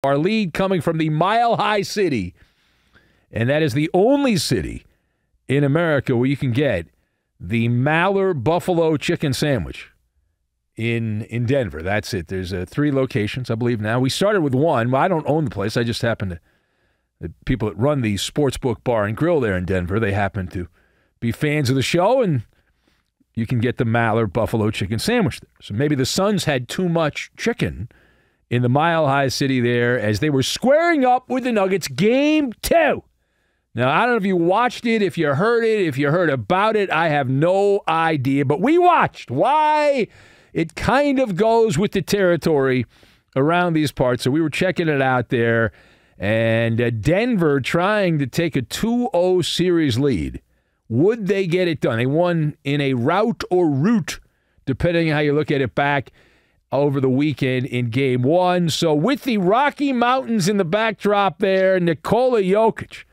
Our lead coming from the Mile High City, and that is the only city in America where you can get the MALLER Buffalo Chicken Sandwich in Denver. That's it. There's 3 locations, I believe, now. We started with one. Well, I don't own the place. I just happen to, the people that run the Sportsbook Bar and Grill there in Denver, they happen to be fans of the show, and you can get the MALLER Buffalo Chicken Sandwich there. So maybe the Suns had too much chicken in the Mile High City there as they were squaring up with the Nuggets. Game 2. Now, I don't know if you watched it, if you heard it, if you heard about it. I have no idea, but we watched. Why? It kind of goes with the territory around these parts. So we were checking it out there, and Denver trying to take a 2-0 series lead. Would they get it done? They won in a rout or root, depending on how you look at it, back over the weekend in Game 1. So with the Rocky Mountains in the backdrop there, Nikola Jokic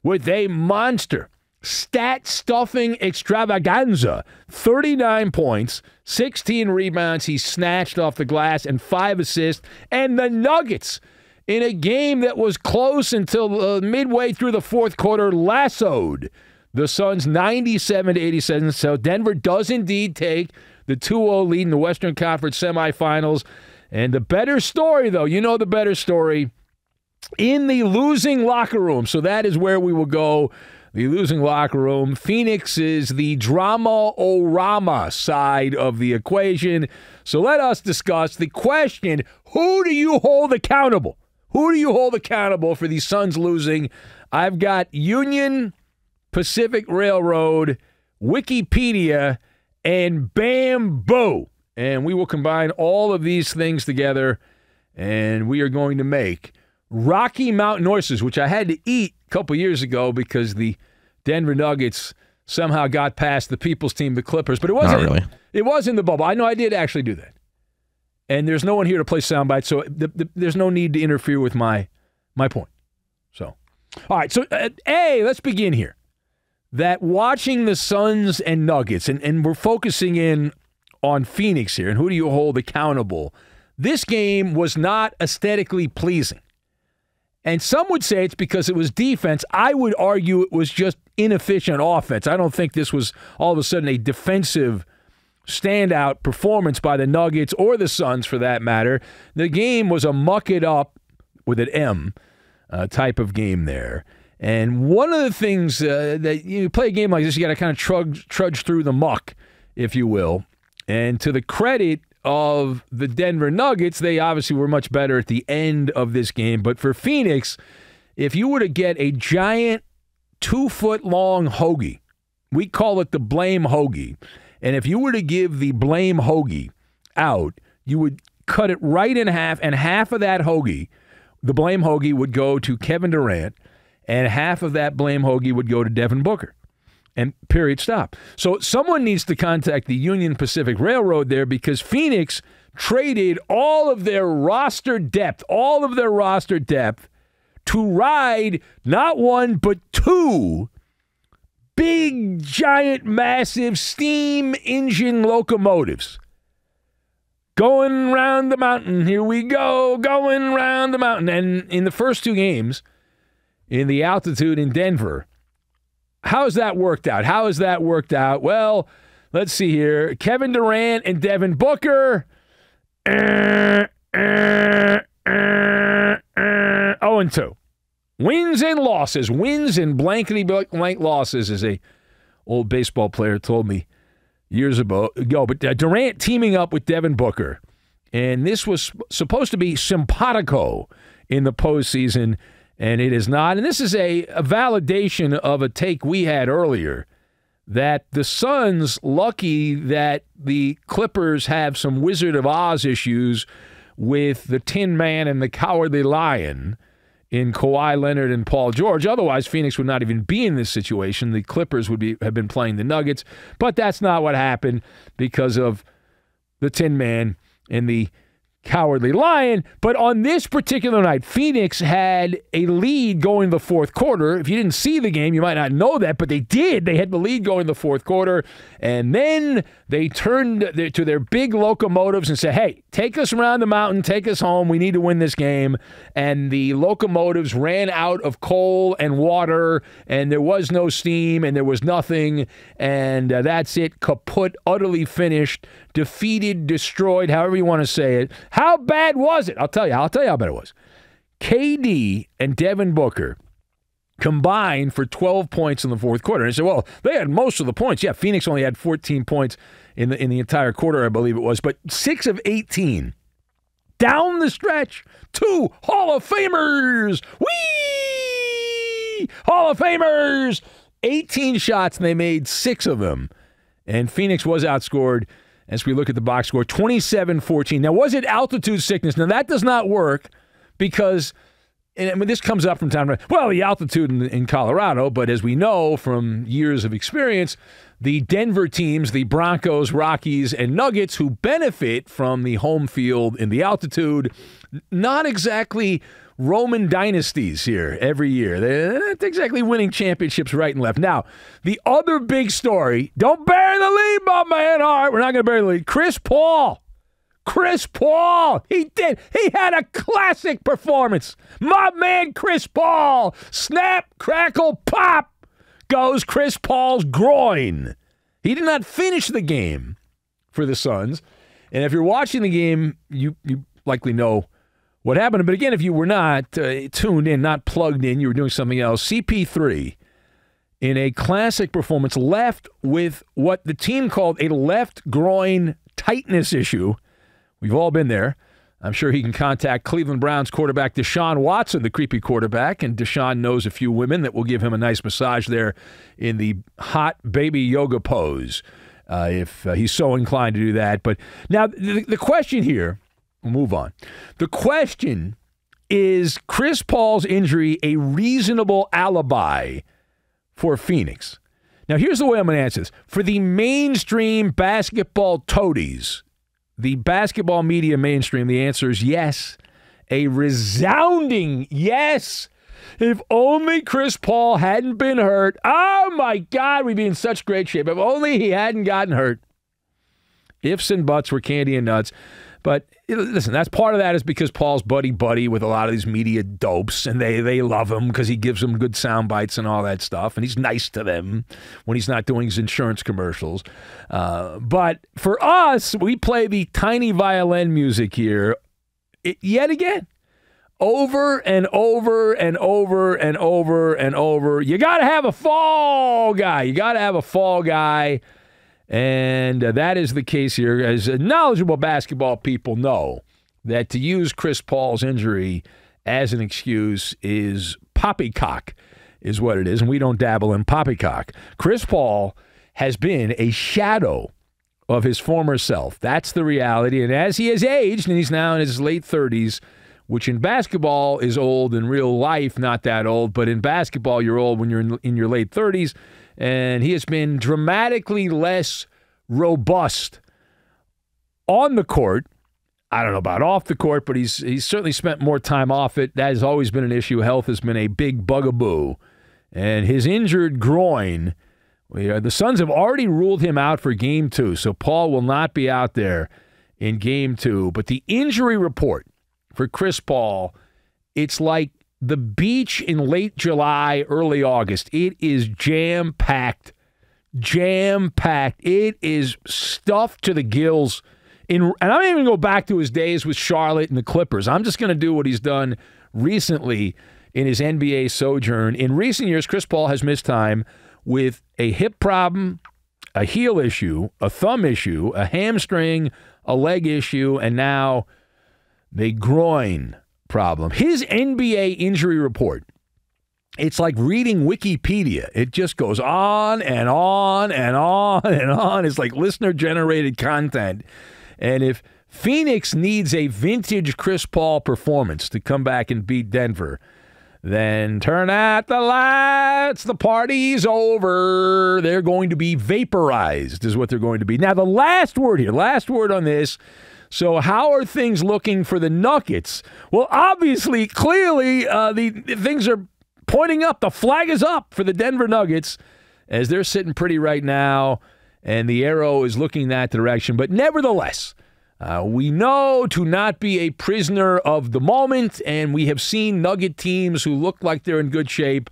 with a monster stat-stuffing extravaganza. 39 points, 16 rebounds he snatched off the glass, and 5 assists. And the Nuggets, in a game that was close until midway through the fourth quarter, lassoed the Suns 97-87. So Denver does indeed take the 2-0 lead in the Western Conference semifinals. And the better story, though, you know the better story, in the losing locker room. So that is where we will go, the losing locker room. Phoenix is the drama-o-rama side of the equation. So let us discuss the question, who do you hold accountable? Who do you hold accountable for the Suns losing? I've got Union Pacific Railroad, Wikipedia, and Bamboo. And we will combine all of these things together, and we are going to make Rocky Mountain oysters, which I had to eat a couple years ago because the Denver Nuggets somehow got past the People's Team, the Clippers. But it wasn't. Not really. It was in the bubble. I know I did actually do that. And there's no one here to play soundbite, so there's no need to interfere with my point. So, all right. So, let's begin here. That watching the Suns and Nuggets, and we're focusing in on Phoenix here, and who do you hold accountable? This game was not aesthetically pleasing. And some would say it's because it was defense. I would argue it was just inefficient offense. I don't think this was all of a sudden a defensive standout performance by the Nuggets or the Suns for that matter. The game was a muck it up with an M type of game there. And one of the things that you play a game like this, you got to kind of trudge through the muck, if you will. And to the credit of the Denver Nuggets, they obviously were much better at the end of this game. But for Phoenix, if you were to get a giant 2-foot-long hoagie, we call it the blame hoagie, and if you were to give the blame hoagie out, you would cut it right in half, and half of that hoagie, the blame hoagie, would go to Kevin Durant, and half of that blame hoagie would go to Devin Booker. And period, stop. So someone needs to contact the Union Pacific Railroad there because Phoenix traded all of their roster depth to ride not one but 2 big, giant, massive steam engine locomotives. Going round the mountain. Here we go, going round the mountain. And in the first 2 games, in the altitude in Denver, how's that worked out? Well, let's see here. Kevin Durant and Devin Booker, 0-2. Wins and losses. Wins and blankety-blank losses, as a old baseball player told me years ago. But Durant teaming up with Devin Booker. And this was supposed to be simpatico in the postseason, and it is not. And this is a validation of a take we had earlier, that the Suns, lucky that the Clippers have some Wizard of Oz issues with the Tin Man and the Cowardly Lion in Kawhi Leonard and Paul George. Otherwise, Phoenix would not even be in this situation. The Clippers would have been playing the Nuggets. But that's not what happened because of the Tin Man and the Cowardly Lion. But on this particular night, Phoenix had a lead going the fourth quarter. If you didn't see the game, you might not know that, but they did. They had the lead going the fourth quarter, and then they turned to their big locomotives and said, hey, take us around the mountain, take us home. We need to win this game. And the locomotives ran out of coal and water, and there was no steam, and there was nothing, and that's it. Kaput, utterly finished, defeated, destroyed, however you want to say it. How bad was it? I'll tell you how bad it was. KD and Devin Booker combined for 12 points in the fourth quarter. And I said, well, they had most of the points. Yeah, Phoenix only had 14 points in the entire quarter, I believe it was, but 6 of 18. Down the stretch, 2 Hall of Famers. Whee! Hall of Famers! 18 shots, and they made 6 of them. And Phoenix was outscored, as we look at the box score, 27-14. Now, was it altitude sickness? Now, that does not work because, and I mean, this comes up from time to time. Well, the altitude in Colorado, but as we know from years of experience, the Denver teams, the Broncos, Rockies, and Nuggets, who benefit from the home field in the altitude, not exactly Roman dynasties here every year. They're not exactly winning championships right and left. Now, the other big story, don't bury the lead, my man. All right, we're not going to bury the lead. Chris Paul, he did. He had a classic performance. My man, Chris Paul. Snap, crackle, pop goes Chris Paul's groin. He did not finish the game for the Suns. And if you're watching the game, you likely know what happened. But again, if you were not tuned in, not plugged in, you were doing something else, CP3, in a classic performance, left with what the team called a left groin tightness issue. We've all been there. I'm sure he can contact Cleveland Browns quarterback Deshaun Watson, the creepy quarterback, and Deshaun knows a few women that will give him a nice massage there in the hot baby yoga pose if he's so inclined to do that. But now the question here, we'll move on. The question is Chris Paul's injury a reasonable alibi for Phoenix? Now, here's the way I'm going to answer this. For the mainstream basketball toadies, the basketball media mainstream, the answer is yes. A resounding yes. If only Chris Paul hadn't been hurt. Oh, my God, we'd be in such great shape. If only he hadn't gotten hurt. Ifs and buts were candy and nuts. But listen, that's part of that is because Paul's buddy with a lot of these media dopes, and they love him because he gives them good sound bites and all that stuff, and he's nice to them when he's not doing his insurance commercials. But for us, we play the tiny violin music here yet again. Over and over and over and over and over. You got to have a fall guy. You got to have a fall guy. And that is the case here. As knowledgeable basketball people know that to use Chris Paul's injury as an excuse is poppycock, is what it is. And we don't dabble in poppycock. Chris Paul has been a shadow of his former self. That's the reality. And as he has aged, and he's now in his late 30s, which in basketball is old, in real life not that old, but in basketball you're old when you're in your late 30s, and he has been dramatically less robust on the court. I don't know about off the court, but he's certainly spent more time off it. That has always been an issue. Health has been a big bugaboo. And his injured groin, the Suns have already ruled him out for Game 2, so Paul will not be out there in Game 2. But the injury report for Chris Paul, it's like the beach in late July, early August. It is jam-packed. It is stuffed to the gills. And I'm not even going to go back to his days with Charlotte and the Clippers. I'm just going to do what he's done recently in his NBA sojourn. In recent years, Chris Paul has missed time with a hip problem, a heel issue, a thumb issue, a hamstring, a leg issue, and now the groin problem. His NBA injury report, it's like reading Wikipedia. It just goes on and on and on and on. It's like listener-generated content. And if Phoenix needs a vintage Chris Paul performance to come back and beat Denver, then turn out the lights. The party's over. They're going to be vaporized is what they're going to be. Now, the last word here, last word on this, So how are things looking for the Nuggets? Well, obviously, clearly, the things are pointing up. The flag is up for the Denver Nuggets as they're sitting pretty right now, and the arrow is looking that direction. But nevertheless, we know to not be a prisoner of the moment, and we have seen Nugget teams who look like they're in good shape,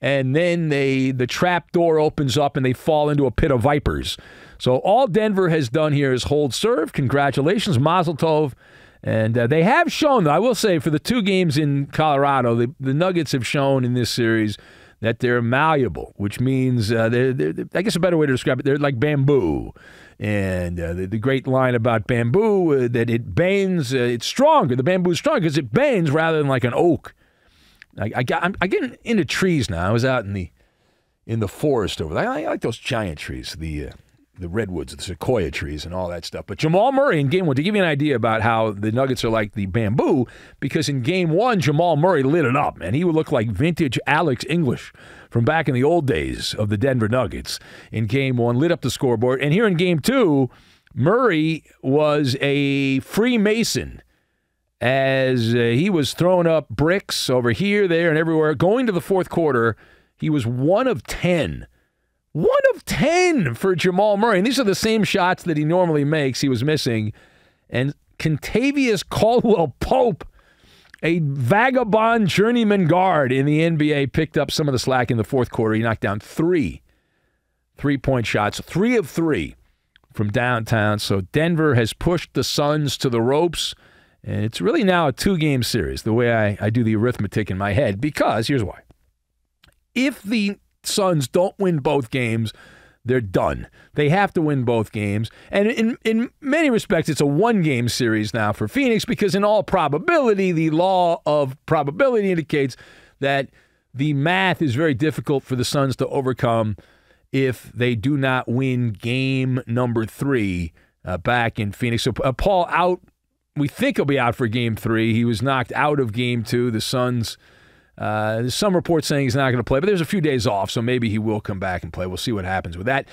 and then the trap door opens up and they fall into a pit of vipers. So all Denver has done here is hold serve. Congratulations, Mazel Tov. And they have shown, I will say, for the 2 games in Colorado, the Nuggets have shown in this series that they're malleable, which means, they're, I guess a better way to describe it, they're like bamboo. And the great line about bamboo, that it bends, it's stronger. The bamboo is stronger because it bends rather than like an oak. I'm getting into trees now. I was out in the forest over there. I like those giant trees, the redwoods, the sequoia trees, and all that stuff. But Jamal Murray in Game 1, to give you an idea about how the Nuggets are like the bamboo, because in Game 1, Jamal Murray lit it up, man. He would look like vintage Alex English from back in the old days of the Denver Nuggets. In Game 1, lit up the scoreboard. And here in Game 2, Murray was a Freemason as he was throwing up bricks over here, there, and everywhere. Going to the fourth quarter, he was 1 of 10. 1 of 10 for Jamal Murray. And these are the same shots that he normally makes. He was missing. And Kentavious Caldwell-Pope, a vagabond journeyman guard in the NBA, picked up some of the slack in the fourth quarter. He knocked down 3 3-point shots, 3 of 3 from downtown. So Denver has pushed the Suns to the ropes. And it's really now a 2-game series, the way I do the arithmetic in my head, because here's why. If the Suns don't win both games, they're done. They have to win both games. And in many respects, it's a 1-game series now for Phoenix, because in all probability, the law of probability indicates that the math is very difficult for the Suns to overcome if they do not win game number 3 back in Phoenix. So Paul out. We think he'll be out for Game 3. He was knocked out of Game 2. The Suns, there's some reports saying he's not going to play, but there's a few days off, so maybe he will come back and play. We'll see what happens with that.